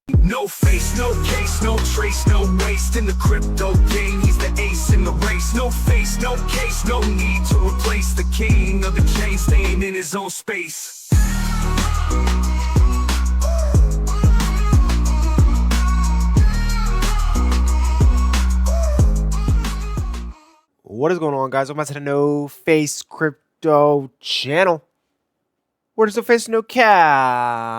No face, no case, no trace, no waste in the crypto game. He's the ace in the race. No face, no case, no need to replace the king of the chain, staying in his own space. What is going on, guys? Welcome back to the No Face Crypto channel. What is No Face No Guys?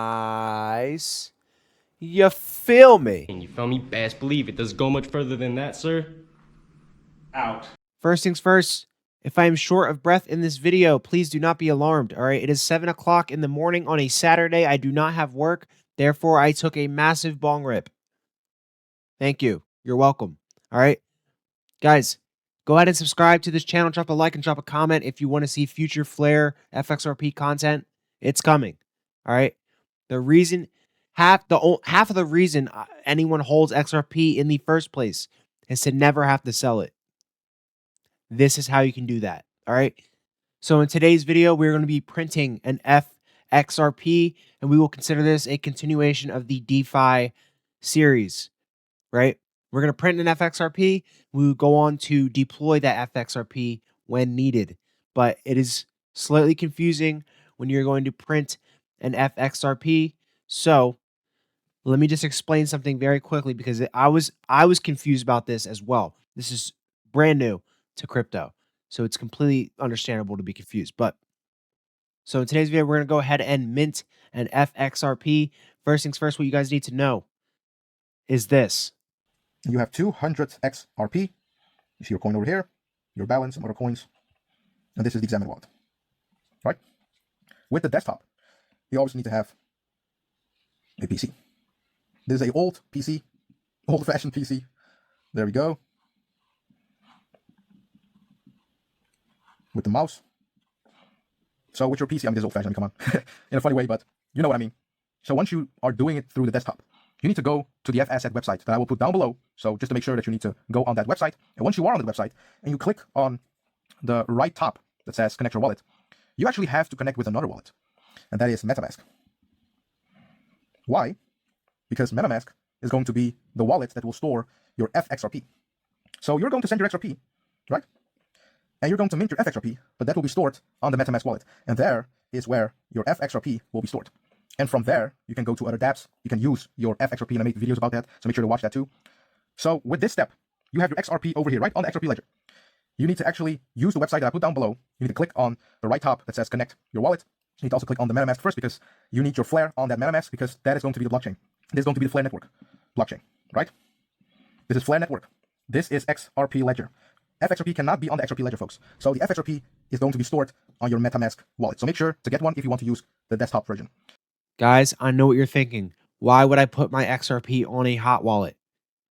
You feel me? You feel me? Best believe it. Does it go much further than that, sir? Out. First things first, if I am short of breath in this video, please do not be alarmed, all right? It is 7 o'clock in the morning on a Saturday. I do not have work. Therefore, I took a massive bong rip. Thank you. You're welcome, all right? Guys, go ahead and subscribe to this channel. Drop a like and drop a comment if you want to see future Flare FXRP content. It's coming, all right? The reason... Half of the reason anyone holds XRP in the first place is to never have to sell it. This is how you can do that. All right. So in today's video, we're going to be printing an FXRP, and we will consider this a continuation of the DeFi series. Right. We're going to print an FXRP. We will go on to deploy that FXRP when needed. But it is slightly confusing when you're going to print an FXRP. So let me just explain something very quickly, because I was confused about this as well. This is brand new to crypto, so it's completely understandable to be confused. But so in today's video, we're going to go ahead and mint an FXRP. First things first, what you guys need to know is this. You have 200 XRP. You see your coin over here, your balance, some other coins, and this is the examine wallet, right? With the desktop, you always need to have a PC. This is an old PC, old-fashioned PC. There we go. With the mouse. So with your PC, I mean, this is old-fashioned, come on. In a funny way, but you know what I mean. So once you are doing it through the desktop, you need to go to the FAsset website that I will put down below. So just to make sure that you need to go on that website. And once you are on the website and you click on the right top that says connect your wallet, you actually have to connect with another wallet. And that is MetaMask. Why? Because MetaMask is going to be the wallet that will store your FXRP. So you're going to send your XRP, right? And you're going to mint your FXRP, but that will be stored on the MetaMask wallet. And there is where your FXRP will be stored. And from there, you can go to other dApps. You can use your FXRP, and I make videos about that, so make sure to watch that too. So with this step, you have your XRP over here, right on the XRP Ledger. You need to actually use the website that I put down below. You need to click on the right top that says connect your wallet. You need to also click on the MetaMask first, because you need your Flare on that MetaMask, because that is going to be the blockchain. This is going to be the Flare network blockchain, right? This is Flare network. This is XRP Ledger. FXRP cannot be on the XRP Ledger, folks. So the FXRP is going to be stored on your MetaMask wallet. So make sure to get one if you want to use the desktop version. Guys, I know what you're thinking. Why would I put my XRP on a hot wallet?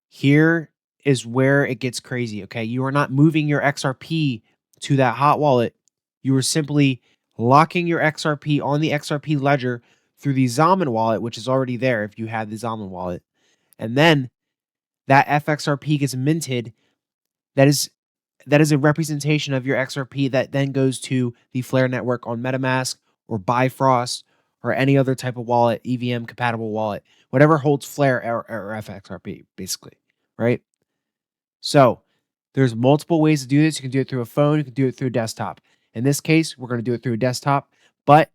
Here is where it gets crazy, okay? You are not moving your XRP to that hot wallet. You are simply locking your XRP on the XRP Ledger through the Zaman wallet, which is already there if you have the Zaman wallet. And then that FXRP gets minted. That is a representation of your XRP that then goes to the Flare network on MetaMask or Bifrost or any other type of wallet, EVM compatible wallet, whatever holds Flare or FXRP, basically, right? So there's multiple ways to do this. You can do it through a phone. You can do it through a desktop. In this case, we're going to do it through a desktop, but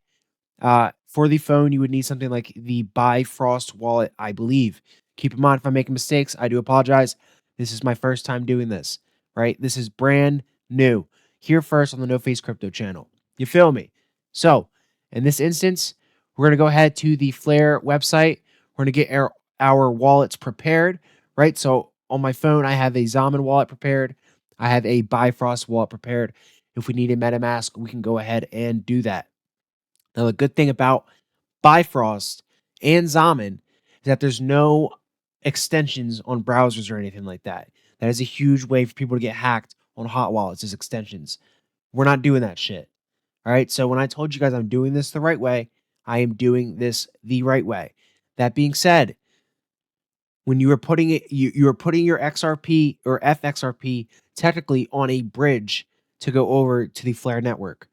for the phone, you would need something like the Bifrost wallet, I believe. Keep in mind, if I'm making mistakes, I do apologize. This is my first time doing this, right? This is brand new. Here first on the No Face Crypto channel. You feel me? So, in this instance, we're going to go ahead to the Flare website. We're going to get our wallets prepared, right? So, on my phone, I have a Zaman wallet prepared. I have a Bifrost wallet prepared. If we need a MetaMask, we can go ahead and do that. Now, the good thing about Bifrost and Zaman is that there's no extensions on browsers or anything like that. That is a huge way for people to get hacked on hot wallets, is extensions. We're not doing that shit. All right. So when I told you guys I'm doing this the right way, I am doing this the right way. That being said, when you are putting it, you are putting your XRP or FXRP technically on a bridge to go over to the Flare network.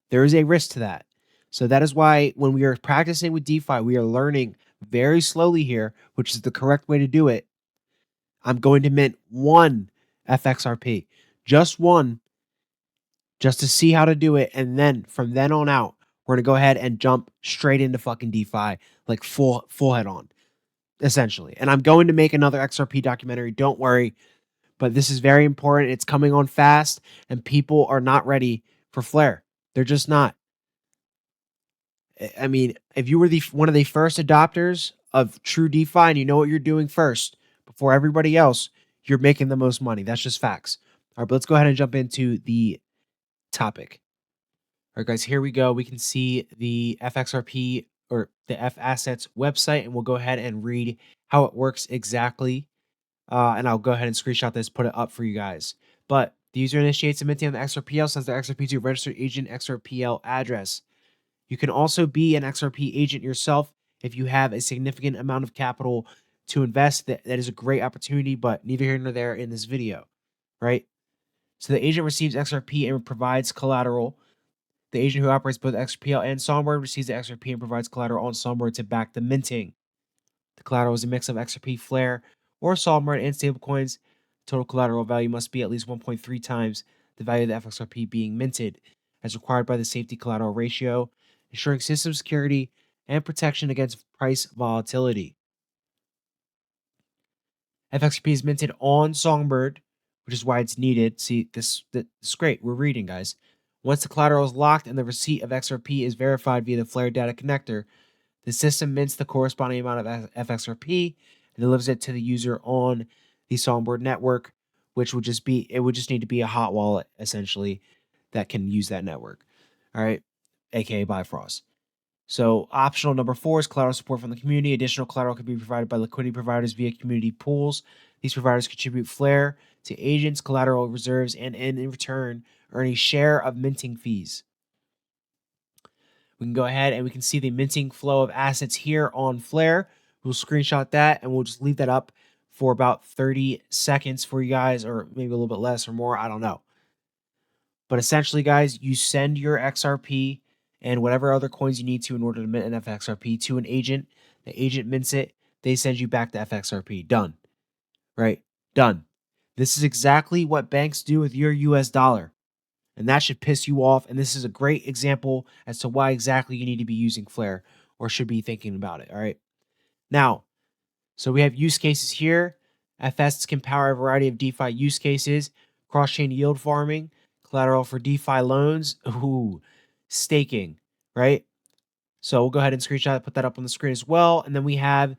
There is a risk to that. So that is why when we are practicing with DeFi, we are learning very slowly here, which is the correct way to do it. I'm going to mint one FXRP, just one, just to see how to do it. And then from then on out, we're going to go ahead and jump straight into fucking DeFi, like full head on, essentially. And I'm going to make another XRP documentary. Don't worry. But this is very important. It's coming on fast, and people are not ready for Flare. They're just not. I mean, if you were one of the first adopters of true DeFi and you know what you're doing first before everybody else, you're making the most money. That's just facts. All right, but let's go ahead and jump into the topic. All right, guys, here we go. We can see the FXRP or the F Assets website, and we'll go ahead and read how it works exactly. And I'll go ahead and screenshot this, put it up for you guys. But the user initiates a minting on the XRPL, sends the XRP to a registered agent XRPL address. You can also be an XRP agent yourself if you have a significant amount of capital to invest. That is a great opportunity, but neither here nor there in this video, right? So the agent receives XRP and provides collateral. The agent who operates both XRPL and Songbird receives the XRP and provides collateral on Songbird to back the minting. The collateral is a mix of XRP, Flare, or Songbird and stablecoins. Total collateral value must be at least 1.3 times the value of the FXRP being minted, as required by the safety collateral ratio, ensuring system security and protection against price volatility. FXRP is minted on Songbird, which is why it's needed. See, this is great. We're reading, guys. Once the collateral is locked and the receipt of XRP is verified via the Flare data connector, the system mints the corresponding amount of FXRP and delivers it to the user on the Songbird network, which would just need to be a hot wallet, essentially, that can use that network. All right, aka Bifrost. So optional number 4 is collateral support from the community. Additional collateral can be provided by liquidity providers via community pools. These providers contribute Flare to agents, collateral reserves, and in return earn a share of minting fees. We can go ahead and we can see the minting flow of assets here on Flare. We'll screenshot that and we'll just leave that up for about 30 seconds for you guys, or maybe a little bit less or more. I don't know. But essentially, guys, you send your XRP and whatever other coins you need to in order to mint an FXRP to an agent. The agent mints it. They send you back the FXRP. Done. Right? Done. This is exactly what banks do with your US dollar. And that should piss you off. And this is a great example as to why exactly you need to be using Flare or should be thinking about it. All right. Now, so we have use cases here. FS can power a variety of DeFi use cases. Cross-chain yield farming, collateral for DeFi loans, staking, right? So we'll go ahead and screenshot it, put that up on the screen as well. And then we have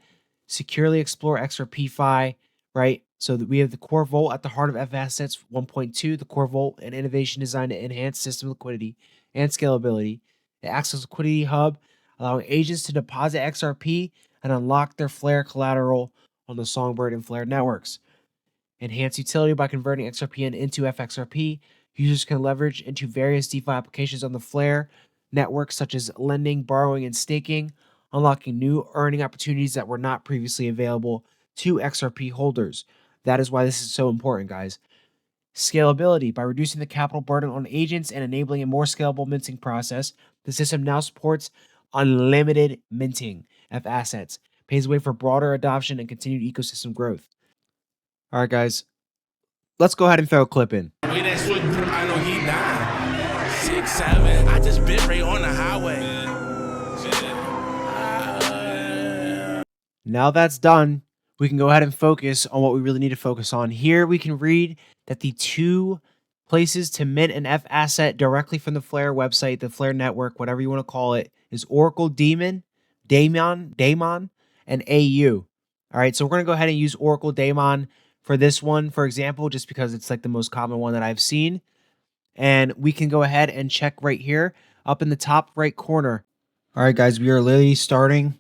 securely explore XRP-Fi, right? So that we have the core vault at the heart of F Assets 1.2, the core vault, an innovation designed to enhance system liquidity and scalability. It acts as a liquidity hub, allowing agents to deposit XRP and unlock their Flare collateral on the Songbird and Flare networks. Enhance utility by converting XRP into FXRP. Users can leverage into various DeFi applications on the Flare network, such as lending, borrowing, and staking, unlocking new earning opportunities that were not previously available to XRP holders. That is why this is so important, guys. Scalability. By reducing the capital burden on agents and enabling a more scalable minting process, the system now supports unlimited minting of assets, paves the way for broader adoption and continued ecosystem growth. All right, guys, let's go ahead and throw a clip in. Way that switch, I know he 9, 6, 7. I just bit right on the highway. Now that's done, we can go ahead and focus on what we really need to focus on. Here we can read that the 2 places to mint an F asset directly from the Flare website, the Flare network, whatever you want to call it, is Oracle Daemon, and AU. All right, so we're going to go ahead and use Oracle Daemon for this one, for example, just because it's like the most common one that I've seen. And we can go ahead and check right here up in the top right corner. All right, guys, we are literally starting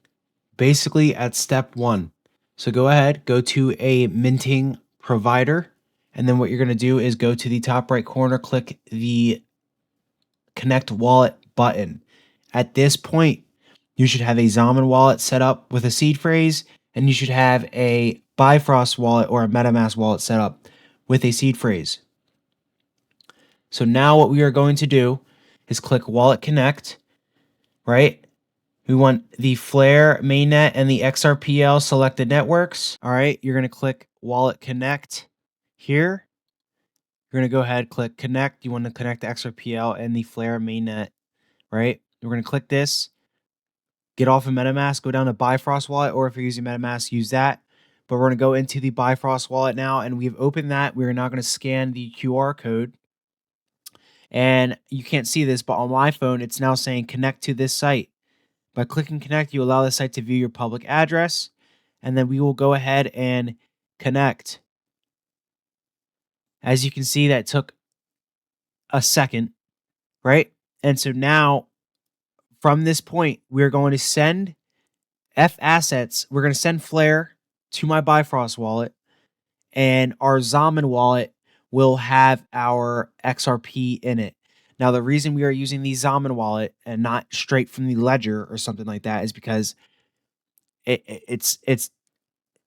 basically at step 1. So go ahead, go to a minting provider. And then what you're going to do is go to the top right corner, click the Connect Wallet button. At this point, you should have a Zaman wallet set up with a seed phrase, and you should have a Bifrost wallet or a MetaMask wallet set up with a seed phrase. So now what we are going to do is click Wallet Connect, right? We want the Flare mainnet and the XRPL selected networks. All right, you're going to click Wallet Connect here. You're going to go ahead, click Connect. You want to connect the XRPL and the Flare mainnet, right? We're going to click this. Get off of MetaMask, go down to Bifrost Wallet, or if you're using MetaMask, use that. But we're going to go into the Bifrost Wallet now, and we've opened that. We're now going to scan the QR code. And you can't see this, but on my phone, it's now saying connect to this site. By clicking connect, you allow the site to view your public address, and then we will go ahead and connect. As you can see, that took a second, right? And so now, from this point, we're going to send F assets. We're going to send Flare to my Bifrost wallet, and our Zaman wallet will have our XRP in it. Now, the reason we are using the Zaman wallet and not straight from the Ledger or something like that is because it's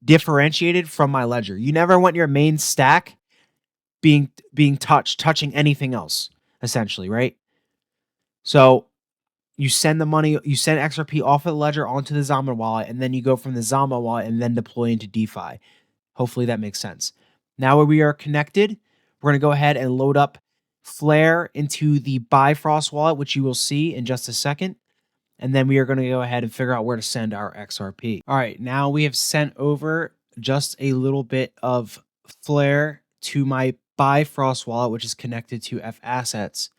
differentiated from my Ledger. You never want your main stack being touching anything else, essentially, right? So you send the money, you send XRP off of the Ledger onto the Zaman wallet, and then you go from the Zaman wallet and then deploy into DeFi. Hopefully that makes sense. Now where we are connected, we're going to go ahead and load up Flare into the Bifrost wallet, which you will see in just a second. And then we are going to go ahead and figure out where to send our XRP. All right, now we have sent over just a little bit of Flare to my Bifrost wallet, which is connected to F Assets.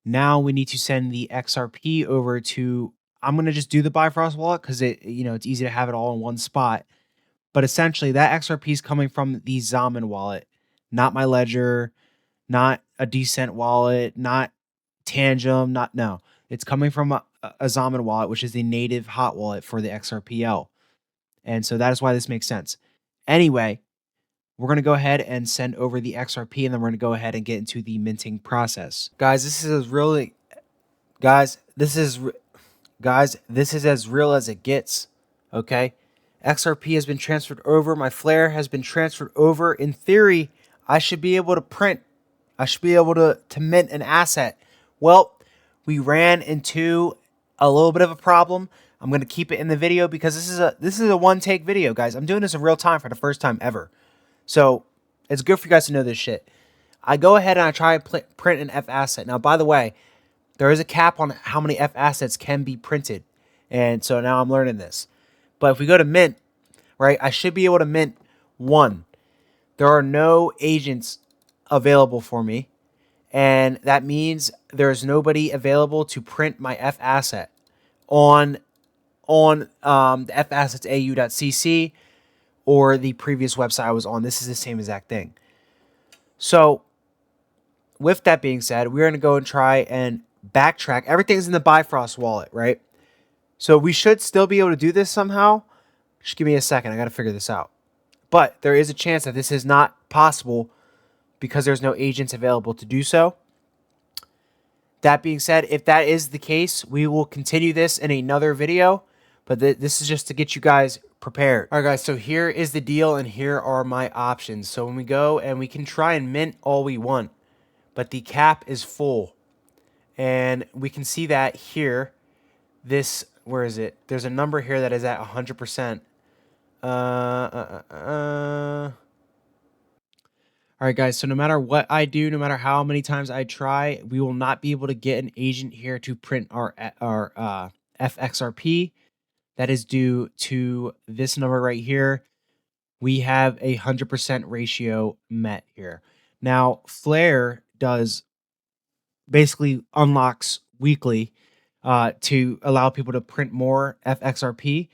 Now we need to send the XRP over to, I'm going to just do the Bifrost wallet because it's easy to have it all in one spot. But essentially that XRP is coming from the Zaman wallet, not my Ledger, not a Decent wallet, not Tangem, no. It's coming from a Zaman wallet, which is the native hot wallet for the XRPL. And so that is why this makes sense. Anyway, we're going to go ahead and send over the XRP, and then we're going to go ahead and get into the minting process. Guys, this is as real as it gets, okay? XRP has been transferred over. My Flare has been transferred over. In theory, I should be able to print. I should be able to mint an asset. Well, we ran into a little bit of a problem. I'm going to keep it in the video because this is a one-take video, guys. I'm doing this in real time for the first time ever. So it's good for you guys to know this shit. I go ahead and I try and print an F asset. Now, by the way, there is a cap on how many F assets can be printed. And so now I'm learning this. But if we go to mint, right, I should be able to mint one. There are no agents available for me. And that means there's nobody available to print my F asset on the fassetsau.cc or the previous website I was on. This is the same exact thing. So with that being said, we're going to go and try and backtrack. Everything's in the Bifrost wallet, right? So we should still be able to do this somehow. Just give me a second. I got to figure this out. But there is a chance that this is not possible because there's no agents available to do so. That being said, if that is the case, we will continue this in another video. But this is just to get you guys prepared. All right, guys, so here is the deal, and here are my options. So when we go, and we can try and mint all we want, but the cap is full. And we can see that here. Where is it? There's a number here that is at 100%. All right, guys, so no matter what I do, no matter how many times I try, we will not be able to get an agent here to print our FXRP. That is due to this number right here. We have a 100% ratio met here. Now, Flare does basically unlocks weekly to allow people to print more FXRP.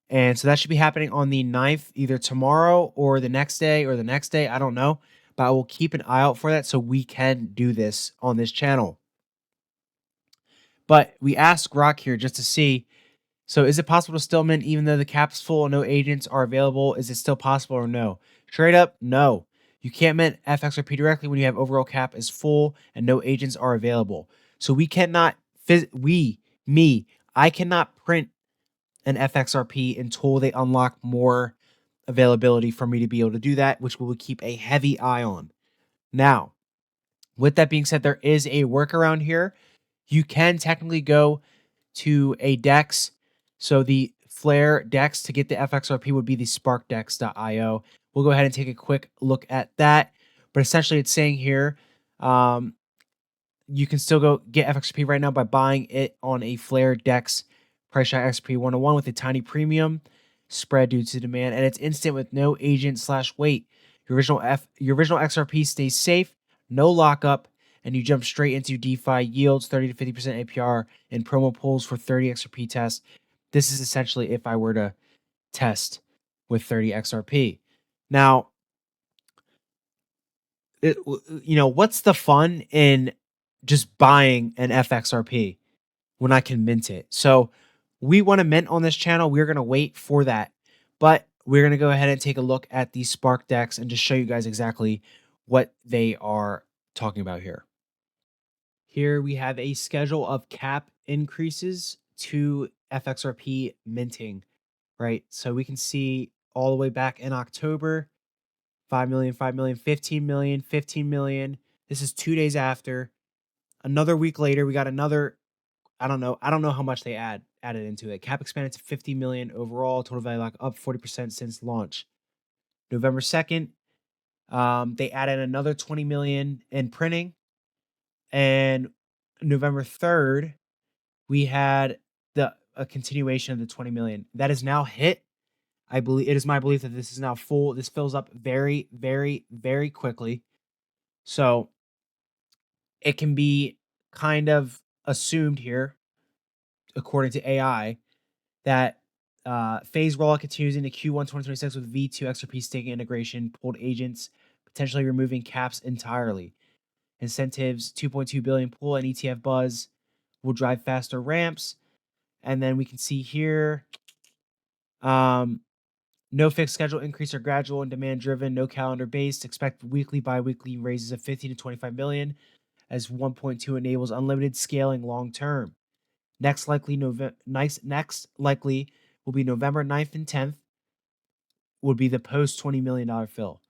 And so that should be happening on the 9th, either tomorrow or the next day. I don't know. But I will keep an eye out for that so we can do this on this channel. But we asked Rock here just to see, so is it possible to still mint even though the cap's full and no agents are available? Is it still possible or no? Straight up, no. You can't mint FXRP directly when you have overall cap is full and no agents are available. So we cannot, I cannot print an FXRP until they unlock more availability for me to be able to do that, which we will keep a heavy eye on. Now, with that being said, there is a workaround here. You can technically go to a DEX. So the Flare DEX to get the FXRP would be the sparkdex.io. We'll go ahead and take a quick look at that. But essentially it's saying here, you can still go get FXRP right now by buying it on a Flare DEX price shot XRP 101 with a tiny premium spread due to demand, and it's instant with no agent/wait. Your original XRP stays safe, no lockup, and you jump straight into DeFi yields, 30 to 50% APR, and promo pools for 30 XRP tests. This is essentially if I were to test with 30 XRP. Now, what's the fun in just buying an FXRP when I can mint it? So we want to mint on this channel. We're going to wait for that. But we're going to go ahead and take a look at the Spark DEX and just show you guys exactly what they are talking about here. Here we have a schedule of cap increases to FXRP minting, right? So we can see all the way back in October, 5 million, 5 million, 15 million, 15 million. This is 2 days after. Another week later, we got another, I don't know how much they added into it. Cap expanded to 50 million overall, total value lock up 40% since launch. November 2nd, they added another 20 million in printing. And November 3rd, we had a continuation of the 20 million. That is now hit. I believe it is my belief that this is now full. This fills up very, very, very quickly. So it can be kind of assumed here, according to AI, that phase rollout continues into Q1 2026 with V2 XRP staking integration, pooled agents, potentially removing caps entirely. Incentives, 2.2 billion pool and ETF buzz will drive faster ramps. And then we can see here, no fixed schedule increase or gradual and demand driven, no calendar based. Expect weekly, bi-weekly raises of 15 to 25 million as 1.2 enables unlimited scaling long term. Next likely will be November 9th and 10th would be the post $20 million fill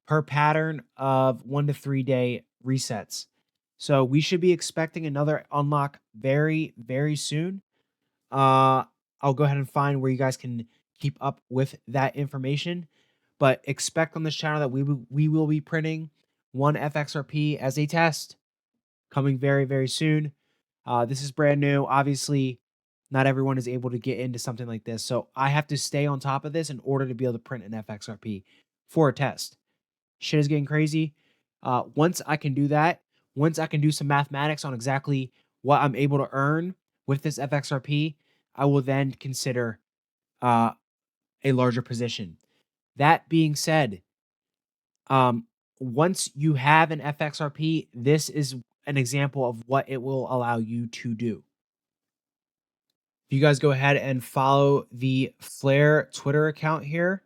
per pattern of 1 to 3 day resets. So we should be expecting another unlock very, very soon. I'll go ahead and find where you guys can keep up with that information, but expect on this channel that we will be printing one FXRP as a test coming very, very soon. This is brand new. Obviously, not everyone is able to get into something like this. So I have to stay on top of this in order to be able to print an FXRP for a test. Shit is getting crazy. Once I can do that, once I can do some mathematics on exactly what I'm able to earn with this FXRP, I will then consider a larger position. That being said, once you have an FXRP, this is an example of what it will allow you to do. If you guys go ahead and follow the Flare Twitter account here,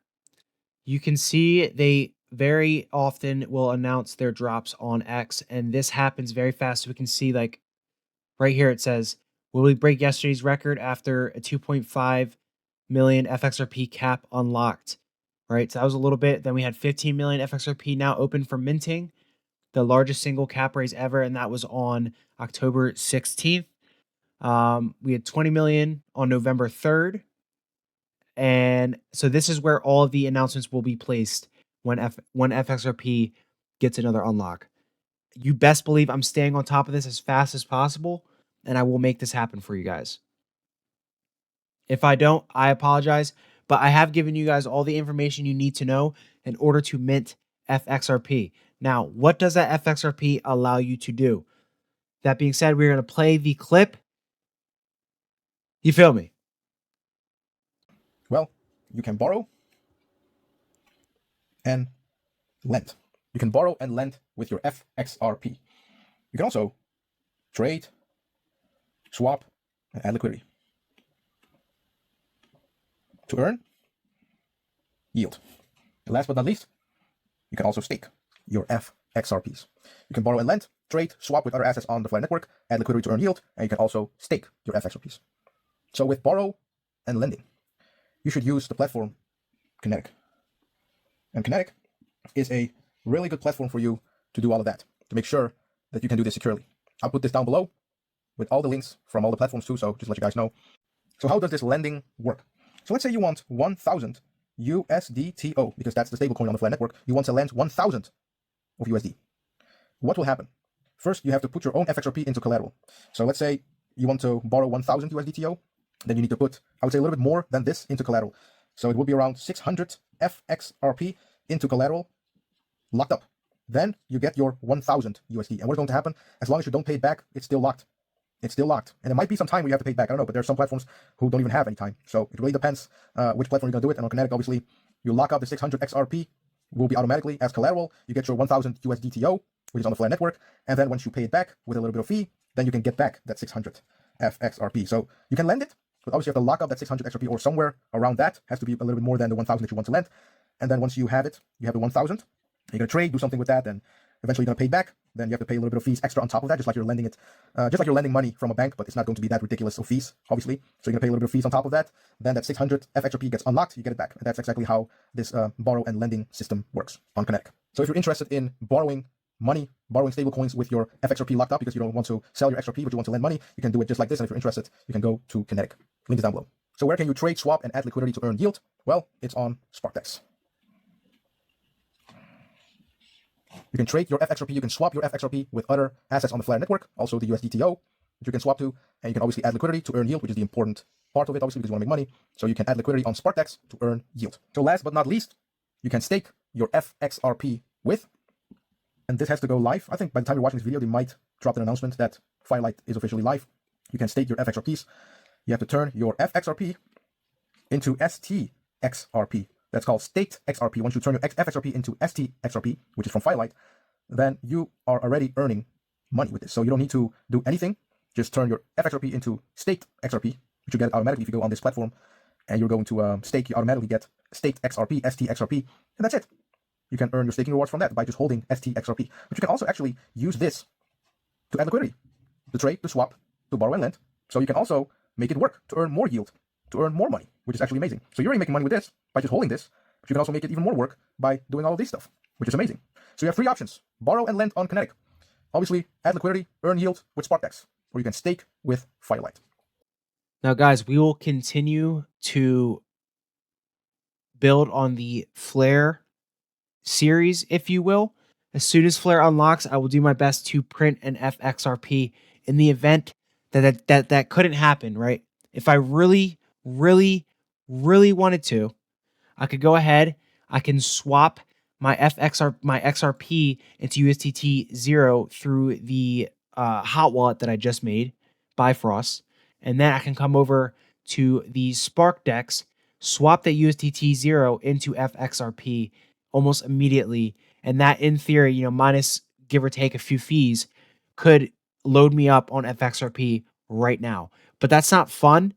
you can see they very often will announce their drops on X, and this happens very fast. So we can see, like, right here it says, will we break yesterday's record after a 2.5 million FXRP cap unlocked? Right, so that was a little bit. Then we had 15 million FXRP now open for minting, the largest single cap raise ever, and that was on October 16th. We had 20 million on November 3rd. And so this is where all of the announcements will be placed when FXRP gets another unlock. You best believe I'm staying on top of this as fast as possible, and I will make this happen for you guys. If I don't, I apologize, but I have given you guys all the information you need to know in order to mint FXRP. Now, what does that FXRP allow you to do? That being said, we're going to play the clip. You feel me? Well, you can borrow and lend. You can borrow and lend with your FXRP. You can also trade, swap, and add liquidity to earn yield. And last but not least, you can also stake your FXRPs. You can borrow and lend, trade, swap with other assets on the Flare network, add liquidity to earn yield, and you can also stake your FXRPs. So with borrow and lending, you should use the platform Kinetic. And Kinetic is a really good platform for you to do all of that, to make sure that you can do this securely. I'll put this down below with all the links from all the platforms too, so just let you guys know. So how does this lending work? So let's say you want 1,000 USDTO, because that's the stablecoin on the Flat network. You want to lend 1,000 of USD. What will happen? First, you have to put your own FXRP into collateral. So let's say you want to borrow 1,000 USDTO, then you need to put, I would say, a little bit more than this into collateral. So it would be around 600 FXRP into collateral locked up. Then you get your 1,000 USD. And what's going to happen? As long as you don't pay it back, it's still locked. It's still locked. And there might be some time where you have to pay it back. I don't know, but there are some platforms who don't even have any time. So it really depends which platform you're going to do it. And on Kinetic, obviously, you lock up the 600 XRP, will be automatically as collateral. You get your 1,000 USDTO, which is on the Flat network. And then once you pay it back with a little bit of fee, then you can get back that 600 FXRP. So you can lend it, but obviously you have to lock up that 600 XRP or somewhere around that. Has to be a little bit more than the 1,000 that you want to lend. And then once you have it, you have the 1,000. You're going to trade, do something with that, and eventually you're going to pay it back. Then you have to pay a little bit of fees extra on top of that, just like you're lending it, just like you're lending money from a bank, but it's not going to be that ridiculous of fees, obviously. So you're going to pay a little bit of fees on top of that. Then that 600 FXRP gets unlocked, you get it back. And that's exactly how this borrow and lending system works on Kinetic. So if you're interested in borrowing money, borrowing stable coins with your FXRP locked up because you don't want to sell your XRP, but you want to lend money, you can do it just like this. And if you're interested, you can go to Kinetic. Link is down below. So where can you trade, swap, and add liquidity to earn yield? Well, it's on SparkDex. You can trade your FXRP, you can swap your FXRP with other assets on the Flat network, also the USDTO that you can swap to, and you can obviously add liquidity to earn yield, which is the important part of it, obviously, because you want to make money. So you can add liquidity on SparkDex to earn yield. So last but not least, you can stake your FXRP with, and this has to go live. I think by the time you're watching this video, they might drop an announcement that Firelight is officially live. You can stake your FXRPs. You have to turn your FXRP into STXRP. That's called staked XRP. Once you turn your FXRP into STXRP, which is from Firelight, then you are already earning money with this. So you don't need to do anything. Just turn your FXRP into staked XRP, which you get automatically if you go on this platform and you're going to stake. You automatically get staked XRP, STXRP, and that's it. You can earn your staking rewards from that by just holding STXRP. But you can also actually use this to add liquidity, to trade, to swap, to borrow and lend. So you can also make it work to earn more yield, to earn more money, which is actually amazing. So you're already making money with this by just holding this, but you can also make it even more work by doing all of this stuff, which is amazing. So you have three options: borrow and lend on Kinetic, obviously add liquidity, earn yield with SparkDex, or you can stake with Firelight. Now, guys, we will continue to build on the Flare series, if you will. As soon as Flare unlocks, I will do my best to print an FXRP. In the event that couldn't happen, right? If I really wanted to, I could go ahead, I can swap my XRP into USDT 0 through the hot wallet that I just made, Bifrost, and then I can come over to the SparkDex, swap that USDT 0 into FXRP almost immediately, and that, in theory, you know, minus give or take a few fees, could load me up on FXRP right now. But that's not fun.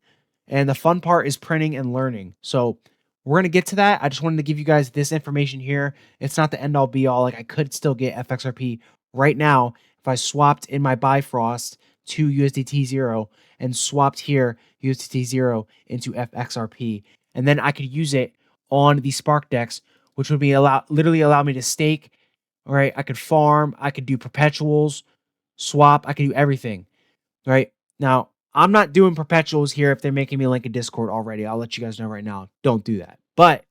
And the fun part is printing and learning. So we're going to get to that. I just wanted to give you guys this information here. It's not the end all be all. Like, I could still get FXRP right now if I swapped in my Bifrost to USDT 0 and swapped here USDT 0 into FXRP. And then I could use it on the SparkDex, which would be literally allow me to stake. All right. I could farm. I could do perpetuals, swap. I could do everything. Right now, I'm not doing perpetuals here if they're making me link a Discord already. I'll let you guys know right now. Don't do that. But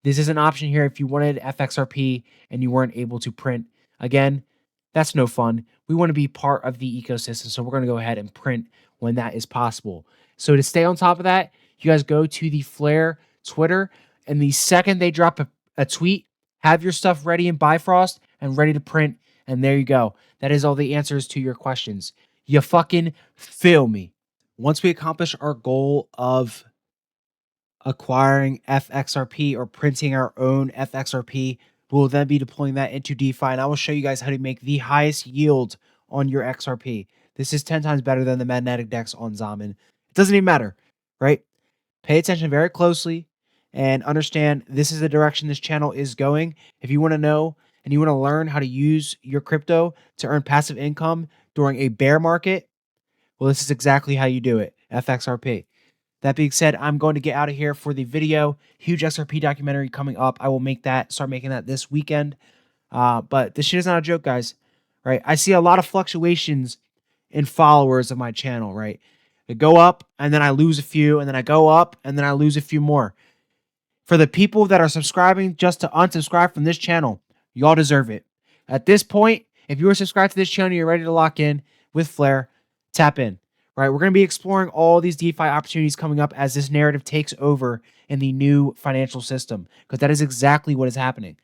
this is an option here if you wanted FXRP and you weren't able to print. Again, that's no fun. We want to be part of the ecosystem, so we're going to go ahead and print when that is possible. So to stay on top of that, you guys go to the Flare Twitter, and the second they drop a tweet, have your stuff ready in Bifrost and ready to print, and there you go. That is all the answers to your questions. You fucking feel me. Once we accomplish our goal of acquiring FXRP or printing our own FXRP, we'll then be deploying that into DeFi, and I will show you guys how to make the highest yield on your XRP. This is 10 times better than the magnetic DEX on Zaman. It doesn't even matter, right? Pay attention very closely and understand this is the direction this channel is going. If you want to know and you want to learn how to use your crypto to earn passive income during a bear market, well, this is exactly how you do it, FXRP. That being said, I'm going to get out of here for the video. Huge XRP documentary coming up. I will start making that this weekend. But this shit is not a joke, guys. Right? I see a lot of fluctuations in followers of my channel, right? I go up and then I lose a few, and then I go up and then I lose a few more. For the people that are subscribing just to unsubscribe from this channel, y'all deserve it. At this point, if you are subscribed to this channel, you're ready to lock in with Flare, tap in, right? We're going to be exploring all these DeFi opportunities coming up as this narrative takes over in the new financial system, because that is exactly what is happening.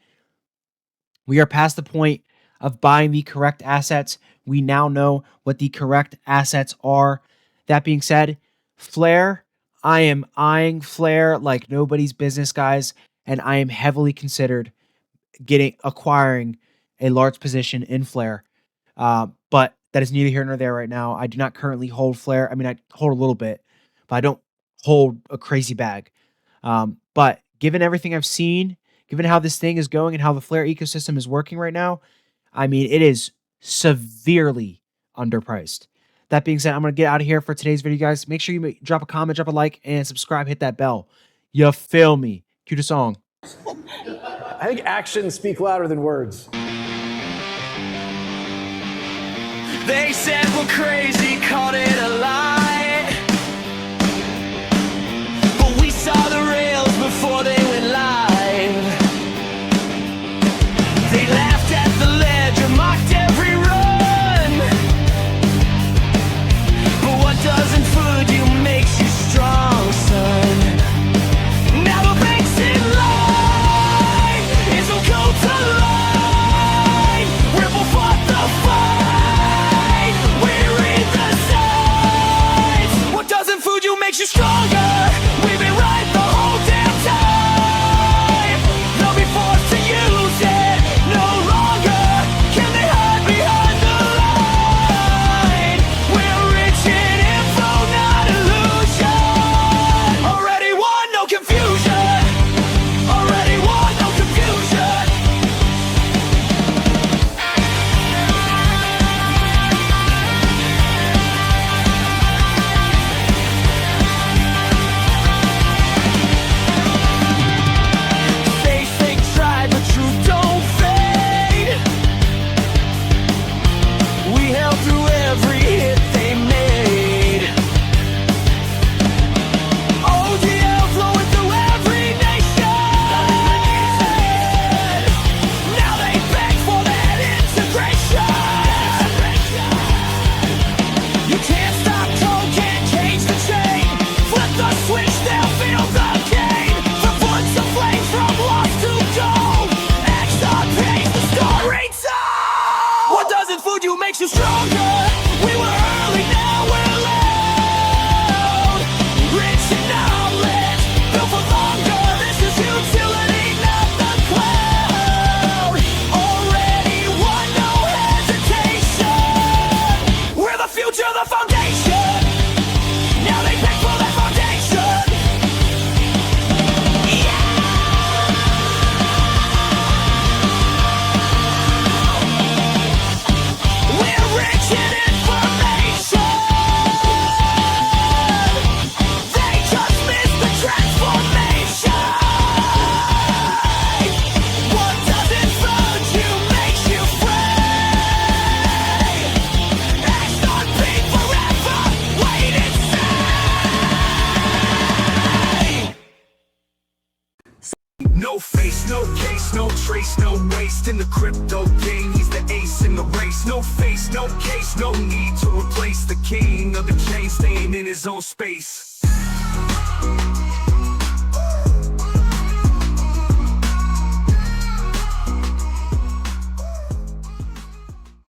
We are past the point of buying the correct assets. We now know what the correct assets are. That being said, Flare, I am eyeing Flare like nobody's business, guys, and I am heavily considered acquiring a large position in Flare. But that is neither here nor there right now. I do not currently hold Flare. I mean, I hold a little bit, but I don't hold a crazy bag. But given everything I've seen, given how this thing is going and how the Flare ecosystem is working right now, I mean, it is severely underpriced. That being said, I'm going to get out of here for today's video, guys. Make sure you drop a comment, drop a like, and subscribe. Hit that bell. You feel me? Cue the song. I think actions speak louder than words. They said we're crazy, called it a lie, but we saw the rails before they went live. They laughed at the ledger, mocked every run, but what doesn't fool you makes you strong, son. Now the bank's in line, it's so cold to line. Ripple fought the fight, we're in the sides. What doesn't fool you makes you stronger. We've been right the whole damn time. They'll be forced to use it no longer. Can they hide behind the line? We're rich in info, not illusion. Already won, no confusion. Already won, no confusion. They think tried, but truth don't fade. We held through every hit they made. OGL flowing through every nation. Now they beg for that integration. You can't stop cold, can't change the chain. Flip the switch, they'll feel the gain. The voice of flame from lost to gold. XRP's the story told. What doesn't fool you makes you stronger. We were early, now we're loud. Rich in knowledge, built for longer. This is utility, not the cloud. Already won, no hesitation. We're the future, the foundation. Now they beg for that foundation. We're rich in information. They just missed the transformation. What doesn't fool you makes you free. XRP forever, wait and see. No face, no case, no trace, no waste in the crypto game. He's the ace in the race. No face, no case, no need to replace the king of the chain, staying in his own space.